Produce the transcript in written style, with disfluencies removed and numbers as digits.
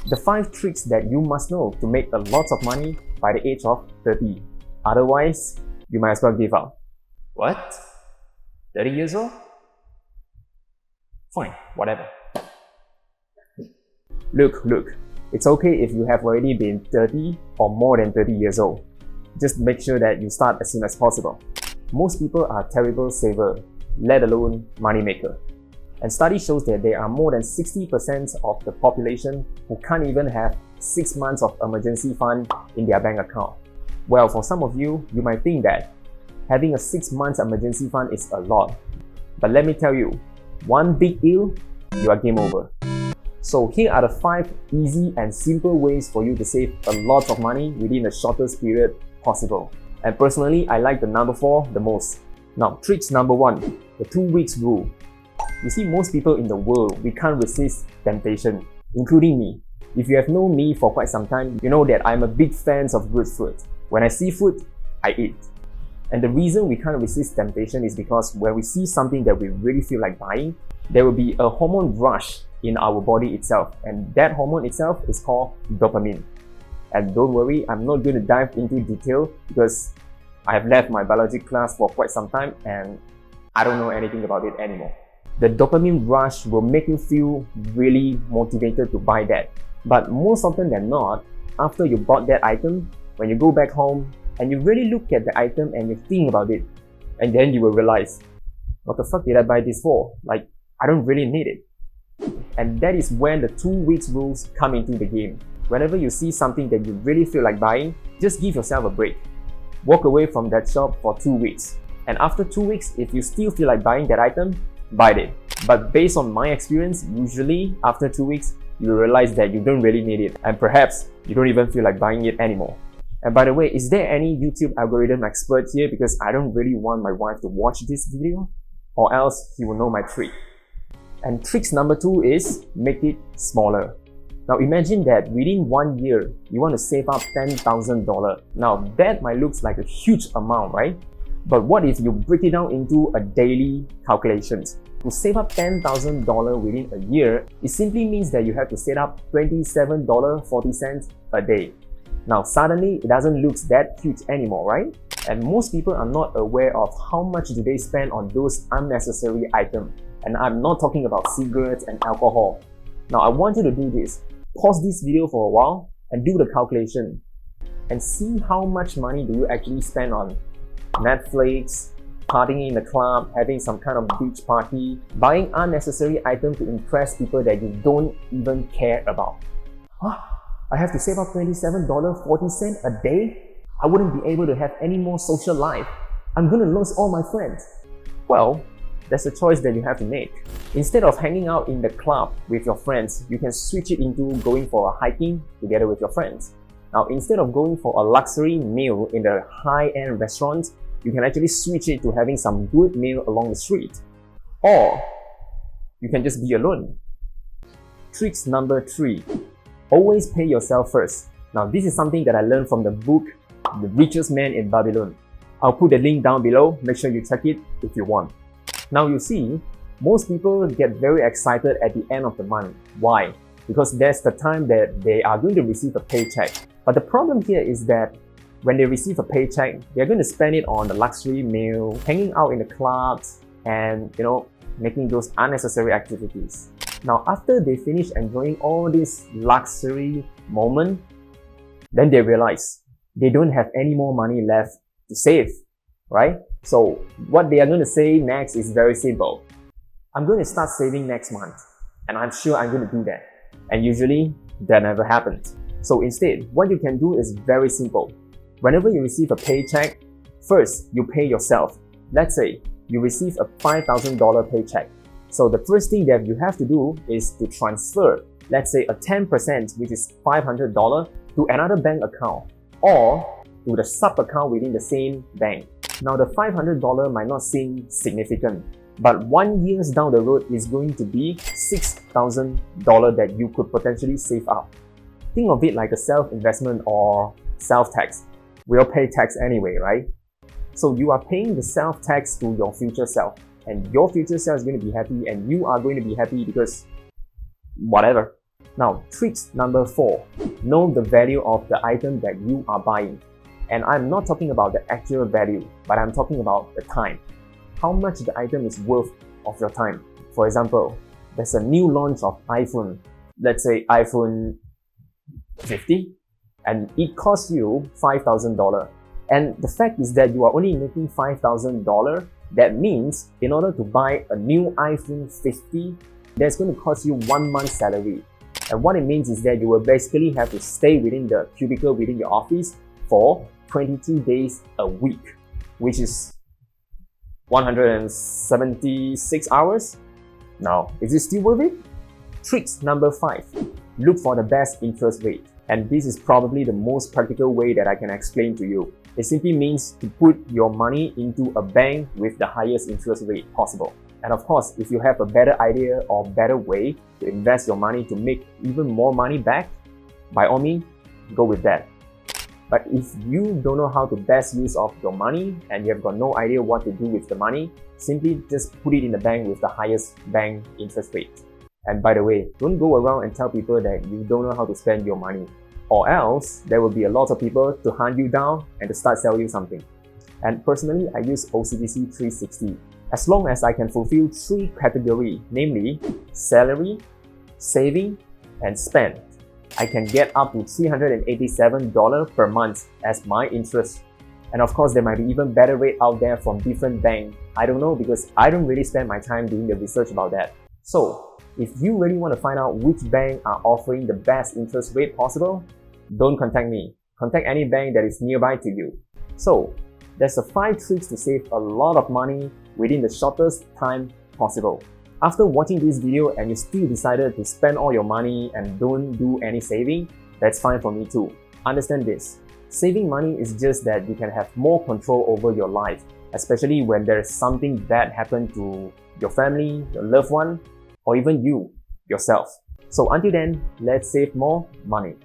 The 5 tricks that you must know to make a lot of money by the age of 30. Otherwise, you might as well give up. What? 30 years old? Fine, whatever. Look, it's okay if you have already been 30 or more than 30 years old. Just make sure that you start as soon as possible. Most people are terrible savers, let alone money maker. And study shows that there are more than 60% of the population who can't even have 6 months of emergency fund in their bank account. Well, for some of you, you might think that having a 6 months emergency fund is a lot. But let me tell you, one big ill, you are game over. So here are the 5 easy and simple ways for you to save a lot of money within the shortest period possible. And personally, I like the number 4 the most. Now, tricks number 1, the 2 weeks rule. You see, most people in the world, we can't resist temptation, including me. If you have known me for quite some time, you know that I'm a big fan of good food. When I see food, I eat. And the reason we can't resist temptation is because when we see something that we really feel like buying, there will be a hormone rush in our body itself, and that hormone itself is called dopamine. And don't worry, I'm not going to dive into detail because I have left my biology class for quite some time and I don't know anything about it anymore. The dopamine rush will make you feel really motivated to buy that. But most often than not, after you bought that item, when you go back home and you really look at the item and you think about it, and then you will realize, what the fuck did I buy this for? Like, I don't really need it. And that is when the 2 weeks rules come into the game. Whenever you see something that you really feel like buying, just give yourself a break. Walk away from that shop for 2 weeks. And after 2 weeks, if you still feel like buying that item, buy it. But based on my experience, usually after 2 weeks, you realize that you don't really need it. And perhaps you don't even feel like buying it anymore. And by the way, is there any YouTube algorithm expert here? Because I don't really want my wife to watch this video, or else he will know my trick. And tricks number 2 is make it smaller. Now imagine that within 1 year, you want to save up $10,000. Now that might look like a huge amount, right? But what if you break it down into a daily calculation? To save up $10,000 within a year, it simply means that you have to set up $27.40 a day. Now suddenly, it doesn't look that huge anymore, right? And most people are not aware of how much do they spend on those unnecessary items. And I'm not talking about cigarettes and alcohol. Now I want you to do this. Pause this video for a while and do the calculation. And see how much money do you actually spend on Netflix, partying in the club, having some kind of beach party, buying unnecessary items to impress people that you don't even care about. Huh? I have to save up $27.40 a day? I wouldn't be able to have any more social life. I'm gonna lose all my friends. Well, that's a choice that you have to make. Instead of hanging out in the club with your friends, you can switch it into going for a hiking together with your friends. Now, instead of going for a luxury meal in the high-end restaurant, you can actually switch it to having some good meal along the street. Or, you can just be alone. Tricks number 3. Always pay yourself first. Now, this is something that I learned from the book, The Richest Man in Babylon. I'll put the link down below. Make sure you check it if you want. Now you see, most people get very excited at the end of the month. Why? Because that's the time that they are going to receive a paycheck. But the problem here is that when they receive a paycheck, they're going to spend it on the luxury meal, hanging out in the clubs, and making those unnecessary activities. Now after they finish enjoying all this luxury moment, then they realize they don't have any more money left to save, right? So what they are going to say next is very simple. I'm going to start saving next month, and I'm sure I'm going to do that. And usually that never happens. So instead, what you can do is very simple. Whenever you receive a paycheck, first you pay yourself. Let's say you receive a $5,000 paycheck. So the first thing that you have to do is to transfer, let's say a 10%, which is $500, to another bank account or to the sub account within the same bank. Now the $500 might not seem significant, but 1 year down the road is going to be $6,000 that you could potentially save up. Think of it like a self-investment or self-tax. We all pay tax anyway, right? So you are paying the self-tax to your future self, and your future self is going to be happy and you are going to be happy because whatever. Now, tricks number 4. Know the value of the item that you are buying. And I'm not talking about the actual value, but I'm talking about the time. How much the item is worth of your time. For example, there's a new launch of iPhone, let's say iPhone 50, and it costs you $5,000. And the fact is that you are only making $5,000. That means in order to buy a new iPhone 50, that's going to cost you 1 month's salary. And what it means is that you will basically have to stay within the cubicle within your office for 22 days a week, which is 176 hours. Now, is it still worth it? Tricks number 5. Look for the best interest rate. And this is probably the most practical way that I can explain to you. It simply means to put your money into a bank with the highest interest rate possible. And of course, if you have a better idea or better way to invest your money to make even more money back, by all means, go with that. But if you don't know how to best use of your money and you have got no idea what to do with the money, simply just put it in the bank with the highest bank interest rate. And by the way, don't go around and tell people that you don't know how to spend your money, or else there will be a lot of people to hunt you down and to start selling you something. And personally, I use OCBC 360. As long as I can fulfill 3 categories, namely salary, saving, and spend, I can get up to $387 per month as my interest. And of course, there might be even better rate out there from different banks. I don't know because I don't really spend my time doing the research about that. So, if you really want to find out which bank are offering the best interest rate possible, don't contact me. Contact any bank that is nearby to you. So, there's a 5 tricks to save a lot of money within the shortest time possible. After watching this video and you still decided to spend all your money and don't do any saving, that's fine for me too. Understand this. Saving money is just that you can have more control over your life, especially when there's something bad happen to your family, your loved one, or even you, yourself. So until then, let's save more money.